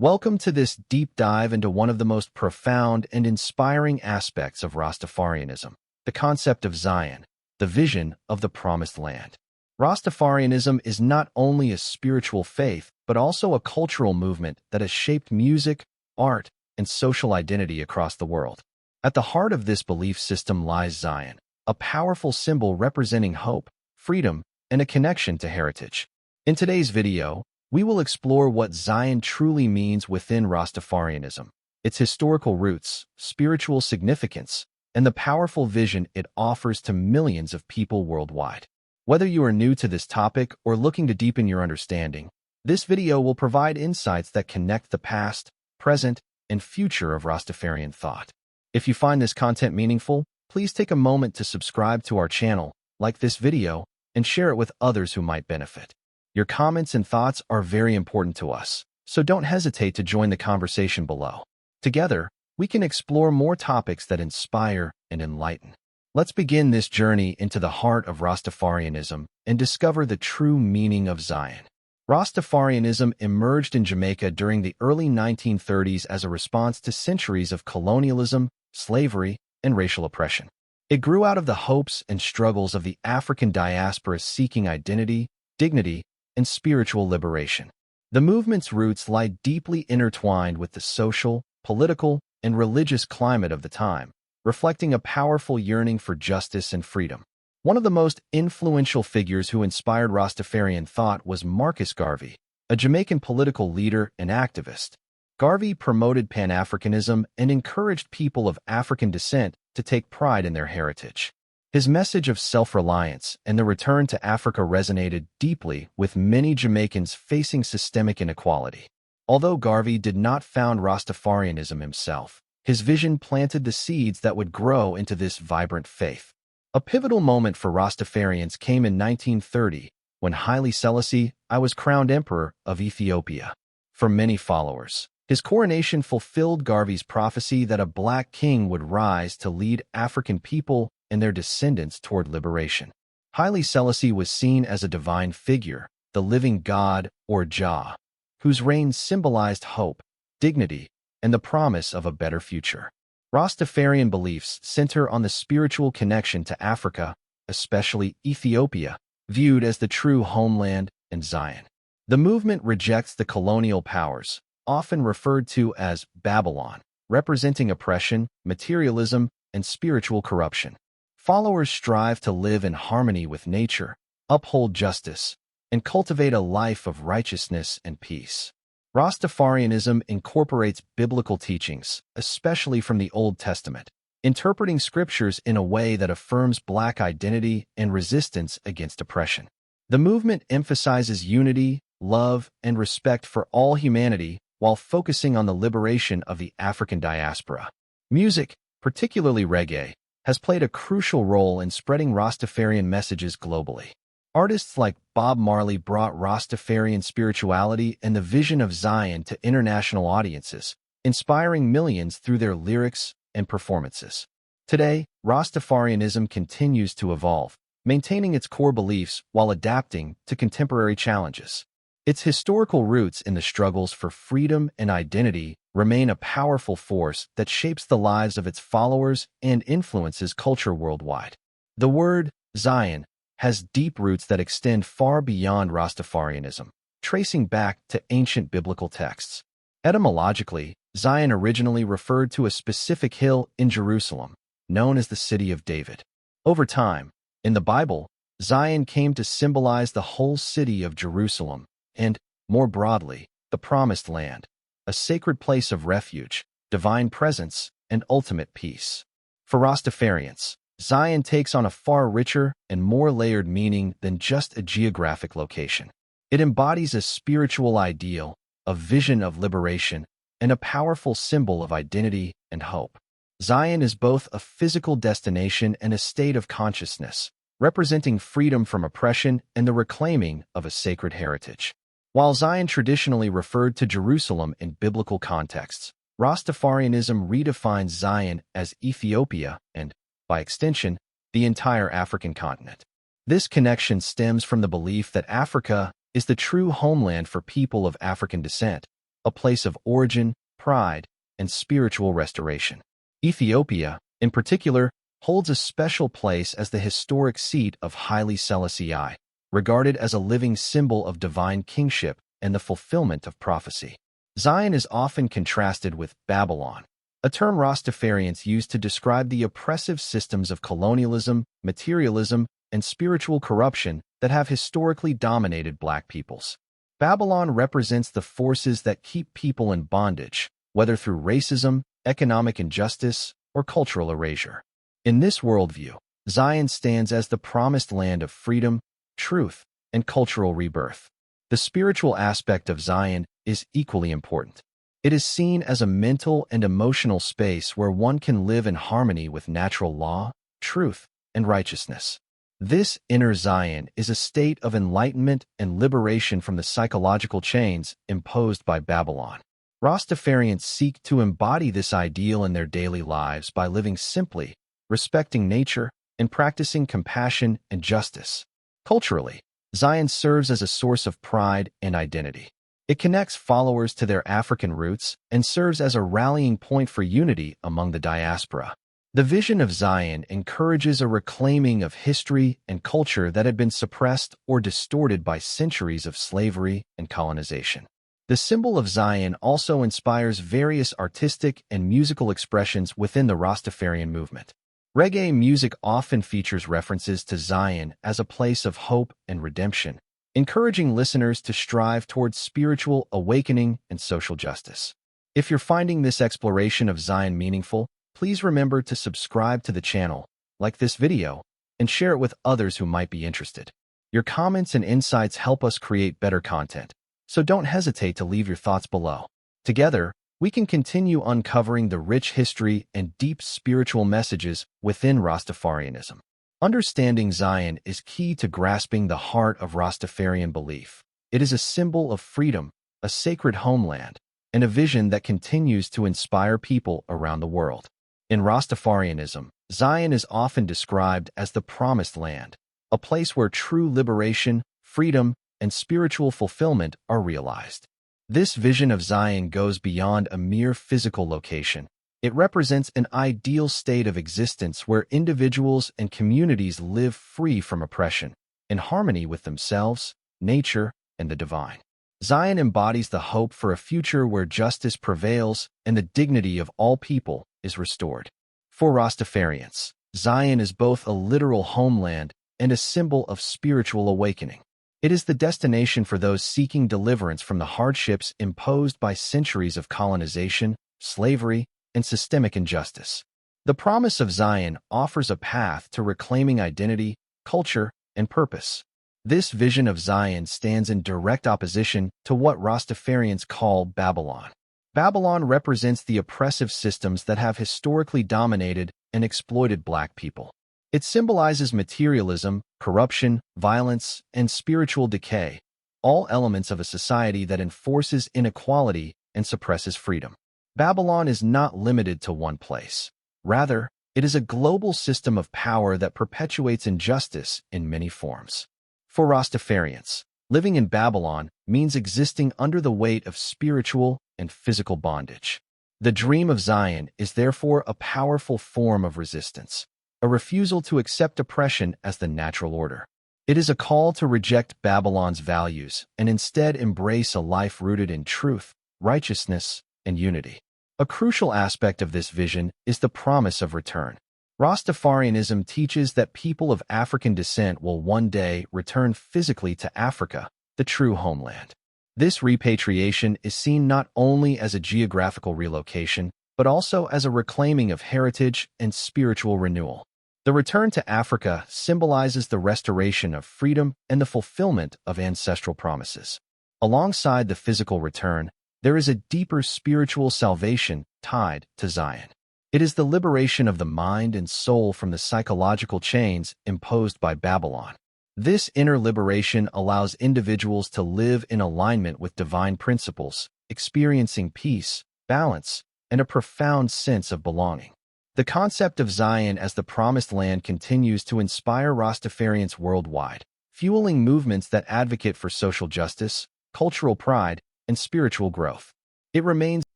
Welcome to this deep dive into one of the most profound and inspiring aspects of Rastafarianism, the concept of Zion, the vision of the Promised Land. Rastafarianism is not only a spiritual faith, but also a cultural movement that has shaped music, art, and social identity across the world. At the heart of this belief system lies Zion, a powerful symbol representing hope, freedom, and a connection to heritage. In today's video, we will explore what Zion truly means within Rastafarianism, its historical roots, spiritual significance, and the powerful vision it offers to millions of people worldwide. Whether you are new to this topic or looking to deepen your understanding, this video will provide insights that connect the past, present, and future of Rastafarian thought. If you find this content meaningful, please take a moment to subscribe to our channel, like this video, and share it with others who might benefit. Your comments and thoughts are very important to us, so don't hesitate to join the conversation below. Together, we can explore more topics that inspire and enlighten. Let's begin this journey into the heart of Rastafarianism and discover the true meaning of Zion. Rastafarianism emerged in Jamaica during the early 1930s as a response to centuries of colonialism, slavery, and racial oppression. It grew out of the hopes and struggles of the African diaspora seeking identity, dignity, and spiritual liberation. The movement's roots lie deeply intertwined with the social, political, and religious climate of the time, reflecting a powerful yearning for justice and freedom. One of the most influential figures who inspired Rastafarian thought was Marcus Garvey, a Jamaican political leader and activist. Garvey promoted Pan-Africanism and encouraged people of African descent to take pride in their heritage. His message of self-reliance and the return to Africa resonated deeply with many Jamaicans facing systemic inequality. Although Garvey did not found Rastafarianism himself, his vision planted the seeds that would grow into this vibrant faith. A pivotal moment for Rastafarians came in 1930, when Haile Selassie I was crowned Emperor of Ethiopia. For many followers, his coronation fulfilled Garvey's prophecy that a black king would rise to lead African people and their descendants toward liberation. Haile Selassie was seen as a divine figure, the living God, or Jah, whose reign symbolized hope, dignity, and the promise of a better future. Rastafarian beliefs center on the spiritual connection to Africa, especially Ethiopia, viewed as the true homeland and Zion. The movement rejects the colonial powers, often referred to as Babylon, representing oppression, materialism, and spiritual corruption. Followers strive to live in harmony with nature, uphold justice, and cultivate a life of righteousness and peace. Rastafarianism incorporates biblical teachings, especially from the Old Testament, interpreting scriptures in a way that affirms Black identity and resistance against oppression. The movement emphasizes unity, love, and respect for all humanity while focusing on the liberation of the African diaspora. Music, particularly reggae, has played a crucial role in spreading Rastafarian messages globally. Artists like Bob Marley brought Rastafarian spirituality and the vision of Zion to international audiences, inspiring millions through their lyrics and performances. Today, Rastafarianism continues to evolve, maintaining its core beliefs while adapting to contemporary challenges. Its historical roots in the struggles for freedom and identity remain a powerful force that shapes the lives of its followers and influences culture worldwide. The word Zion has deep roots that extend far beyond Rastafarianism, tracing back to ancient biblical texts. Etymologically, Zion originally referred to a specific hill in Jerusalem, known as the City of David. Over time, in the Bible, Zion came to symbolize the whole city of Jerusalem and, more broadly, the Promised Land, a sacred place of refuge, divine presence, and ultimate peace. For Rastafarians, Zion takes on a far richer and more layered meaning than just a geographic location. It embodies a spiritual ideal, a vision of liberation, and a powerful symbol of identity and hope. Zion is both a physical destination and a state of consciousness, representing freedom from oppression and the reclaiming of a sacred heritage. While Zion traditionally referred to Jerusalem in biblical contexts, Rastafarianism redefines Zion as Ethiopia and, by extension, the entire African continent. This connection stems from the belief that Africa is the true homeland for people of African descent, a place of origin, pride, and spiritual restoration. Ethiopia, in particular, holds a special place as the historic seat of Haile Selassie, regarded as a living symbol of divine kingship and the fulfillment of prophecy. Zion is often contrasted with Babylon, a term Rastafarians use to describe the oppressive systems of colonialism, materialism, and spiritual corruption that have historically dominated Black peoples. Babylon represents the forces that keep people in bondage, whether through racism, economic injustice, or cultural erasure. In this worldview, Zion stands as the promised land of freedom, truth, and cultural rebirth. The spiritual aspect of Zion is equally important. It is seen as a mental and emotional space where one can live in harmony with natural law, truth, and righteousness. This inner Zion is a state of enlightenment and liberation from the psychological chains imposed by Babylon. Rastafarians seek to embody this ideal in their daily lives by living simply, respecting nature, and practicing compassion and justice. Culturally, Zion serves as a source of pride and identity. It connects followers to their African roots and serves as a rallying point for unity among the diaspora. The vision of Zion encourages a reclaiming of history and culture that had been suppressed or distorted by centuries of slavery and colonization. The symbol of Zion also inspires various artistic and musical expressions within the Rastafarian movement. Reggae music often features references to Zion as a place of hope and redemption, encouraging listeners to strive towards spiritual awakening and social justice. If you're finding this exploration of Zion meaningful, please remember to subscribe to the channel, like this video, and share it with others who might be interested. Your comments and insights help us create better content, so don't hesitate to leave your thoughts below. Together, we can continue uncovering the rich history and deep spiritual messages within Rastafarianism. Understanding Zion is key to grasping the heart of Rastafarian belief. It is a symbol of freedom, a sacred homeland, and a vision that continues to inspire people around the world. In Rastafarianism, Zion is often described as the promised land, a place where true liberation, freedom, and spiritual fulfillment are realized. This vision of Zion goes beyond a mere physical location. It represents an ideal state of existence where individuals and communities live free from oppression, in harmony with themselves, nature, and the divine. Zion embodies the hope for a future where justice prevails and the dignity of all people is restored. For Rastafarians, Zion is both a literal homeland and a symbol of spiritual awakening. It is the destination for those seeking deliverance from the hardships imposed by centuries of colonization, slavery, and systemic injustice. The promise of Zion offers a path to reclaiming identity, culture, and purpose. This vision of Zion stands in direct opposition to what Rastafarians call Babylon. Babylon represents the oppressive systems that have historically dominated and exploited Black people. It symbolizes materialism, corruption, violence, and spiritual decay, all elements of a society that enforces inequality and suppresses freedom. Babylon is not limited to one place. Rather, it is a global system of power that perpetuates injustice in many forms. For Rastafarians, living in Babylon means existing under the weight of spiritual and physical bondage. The dream of Zion is therefore a powerful form of resistance, a refusal to accept oppression as the natural order. It is a call to reject Babylon's values and instead embrace a life rooted in truth, righteousness, and unity. A crucial aspect of this vision is the promise of return. Rastafarianism teaches that people of African descent will one day return physically to Africa, the true homeland. This repatriation is seen not only as a geographical relocation, but also as a reclaiming of heritage and spiritual renewal. The return to Africa symbolizes the restoration of freedom and the fulfillment of ancestral promises. Alongside the physical return, there is a deeper spiritual salvation tied to Zion. It is the liberation of the mind and soul from the psychological chains imposed by Babylon. This inner liberation allows individuals to live in alignment with divine principles, experiencing peace, balance, and a profound sense of belonging. The concept of Zion as the promised land continues to inspire Rastafarians worldwide, fueling movements that advocate for social justice, cultural pride, and spiritual growth. It remains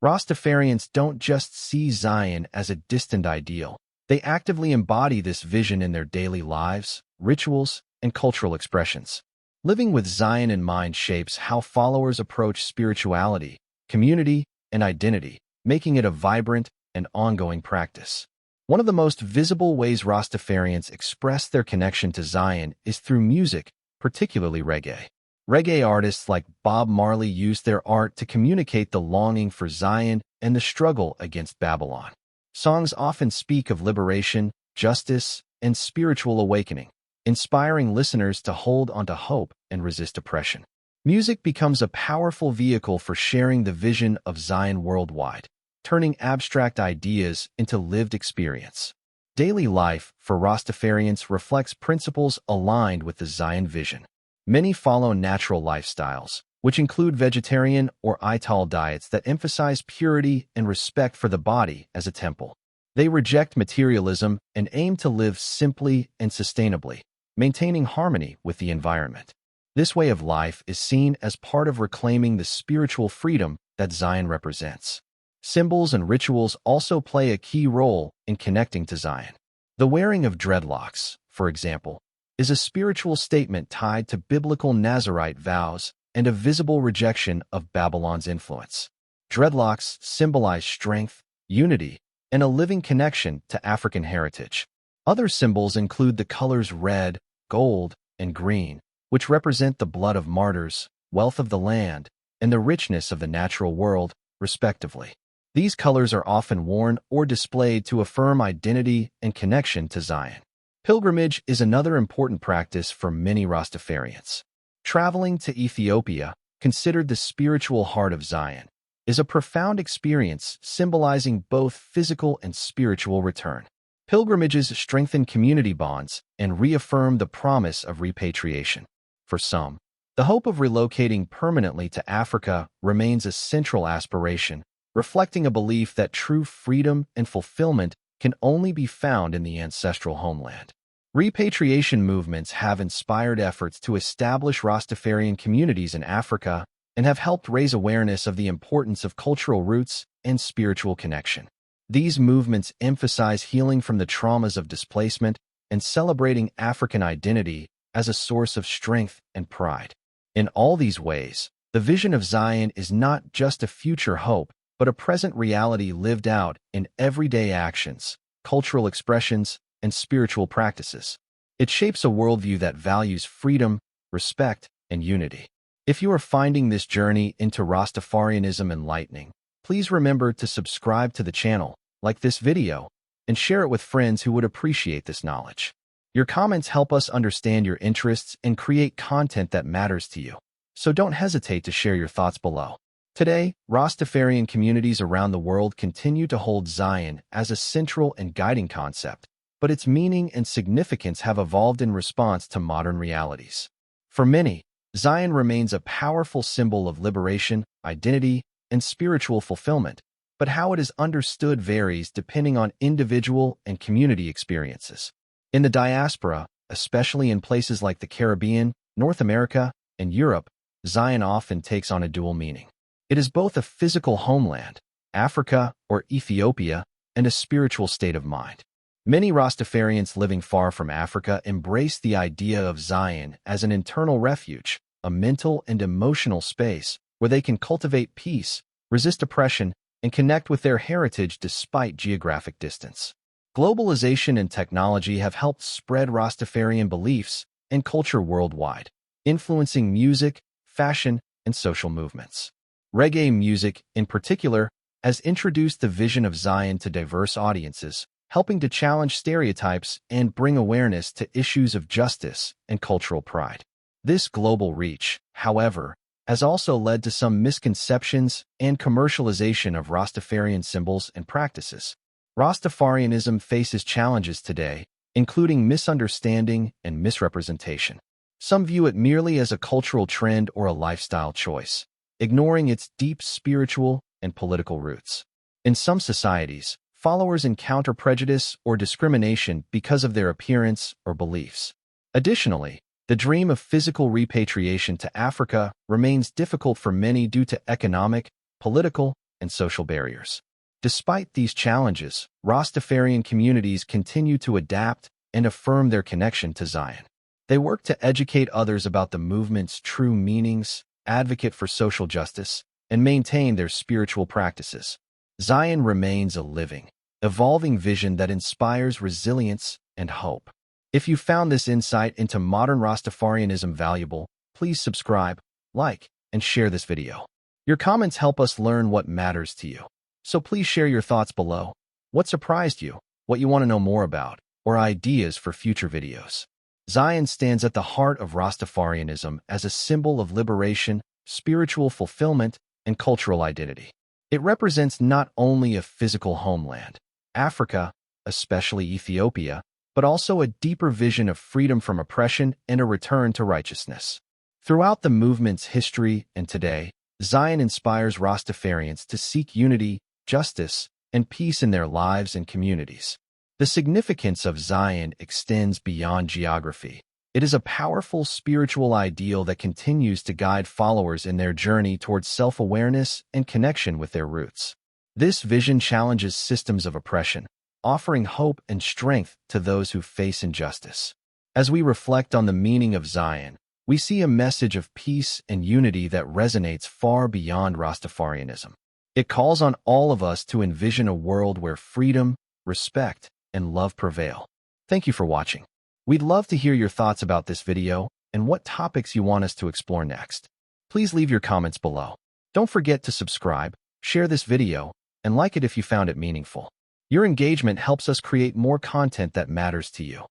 Rastafarians don't just see Zion as a distant ideal. They actively embody this vision in their daily lives, rituals, and cultural expressions. Living with Zion in mind shapes how followers approach spirituality, community, and identity, making it a vibrant and ongoing practice. One of the most visible ways Rastafarians express their connection to Zion is through music, particularly reggae. Reggae artists like Bob Marley use their art to communicate the longing for Zion and the struggle against Babylon. Songs often speak of liberation, justice, and spiritual awakening, inspiring listeners to hold onto hope and resist oppression. Music becomes a powerful vehicle for sharing the vision of Zion worldwide, turning abstract ideas into lived experience. Daily life for Rastafarians reflects principles aligned with the Zion vision. Many follow natural lifestyles, which include vegetarian or ital diets that emphasize purity and respect for the body as a temple. They reject materialism and aim to live simply and sustainably, maintaining harmony with the environment. This way of life is seen as part of reclaiming the spiritual freedom that Zion represents. Symbols and rituals also play a key role in connecting to Zion. The wearing of dreadlocks, for example, is a spiritual statement tied to biblical Nazirite vows and a visible rejection of Babylon's influence. Dreadlocks symbolize strength, unity, and a living connection to African heritage. Other symbols include the colors red, gold, and green, which represent the blood of martyrs, wealth of the land, and the richness of the natural world, respectively. These colors are often worn or displayed to affirm identity and connection to Zion. Pilgrimage is another important practice for many Rastafarians. Traveling to Ethiopia, considered the spiritual heart of Zion, is a profound experience symbolizing both physical and spiritual return. Pilgrimages strengthen community bonds and reaffirm the promise of repatriation. For some, the hope of relocating permanently to Africa remains a central aspiration, reflecting a belief that true freedom and fulfillment can only be found in the ancestral homeland. Repatriation movements have inspired efforts to establish Rastafarian communities in Africa and have helped raise awareness of the importance of cultural roots and spiritual connection. These movements emphasize healing from the traumas of displacement and celebrating African identity as a source of strength and pride. In all these ways, the vision of Zion is not just a future hope, but a present reality lived out in everyday actions, cultural expressions, and spiritual practices. It shapes a worldview that values freedom, respect, and unity. If you are finding this journey into Rastafarianism enlightening, please remember to subscribe to the channel, like this video, and share it with friends who would appreciate this knowledge. Your comments help us understand your interests and create content that matters to you, so don't hesitate to share your thoughts below. Today, Rastafarian communities around the world continue to hold Zion as a central and guiding concept, but its meaning and significance have evolved in response to modern realities. For many, Zion remains a powerful symbol of liberation, identity, and spiritual fulfillment, but how it is understood varies depending on individual and community experiences. In the diaspora, especially in places like the Caribbean, North America, and Europe, Zion often takes on a dual meaning. It is both a physical homeland, Africa or Ethiopia, and a spiritual state of mind. Many Rastafarians living far from Africa embrace the idea of Zion as an internal refuge, a mental and emotional space where they can cultivate peace, resist oppression, and connect with their heritage despite geographic distance. Globalization and technology have helped spread Rastafarian beliefs and culture worldwide, influencing music, fashion, and social movements. Reggae music, in particular, has introduced the vision of Zion to diverse audiences, helping to challenge stereotypes and bring awareness to issues of justice and cultural pride. This global reach, however, has also led to some misconceptions and commercialization of Rastafarian symbols and practices. Rastafarianism faces challenges today, including misunderstanding and misrepresentation. Some view it merely as a cultural trend or a lifestyle choice, ignoring its deep spiritual and political roots. In some societies, followers encounter prejudice or discrimination because of their appearance or beliefs. Additionally, the dream of physical repatriation to Africa remains difficult for many due to economic, political, and social barriers. Despite these challenges, Rastafarian communities continue to adapt and affirm their connection to Zion. They work to educate others about the movement's true meanings, advocate for social justice, and maintain their spiritual practices. Zion remains a living, evolving vision that inspires resilience and hope. If you found this insight into modern Rastafarianism valuable, please subscribe, like, and share this video. Your comments help us learn what matters to you. So please share your thoughts below. What surprised you, what you want to know more about, or ideas for future videos. Zion stands at the heart of Rastafarianism as a symbol of liberation, spiritual fulfillment, and cultural identity. It represents not only a physical homeland, Africa, especially Ethiopia, but also a deeper vision of freedom from oppression and a return to righteousness. Throughout the movement's history and today, Zion inspires Rastafarians to seek unity, justice, and peace in their lives and communities. The significance of Zion extends beyond geography. It is a powerful spiritual ideal that continues to guide followers in their journey towards self-awareness and connection with their roots. This vision challenges systems of oppression, offering hope and strength to those who face injustice. As we reflect on the meaning of Zion, we see a message of peace and unity that resonates far beyond Rastafarianism. It calls on all of us to envision a world where freedom, respect, and love prevail. Thank you for watching. We'd love to hear your thoughts about this video and what topics you want us to explore next. Please leave your comments below. Don't forget to subscribe, share this video, and like it if you found it meaningful. Your engagement helps us create more content that matters to you.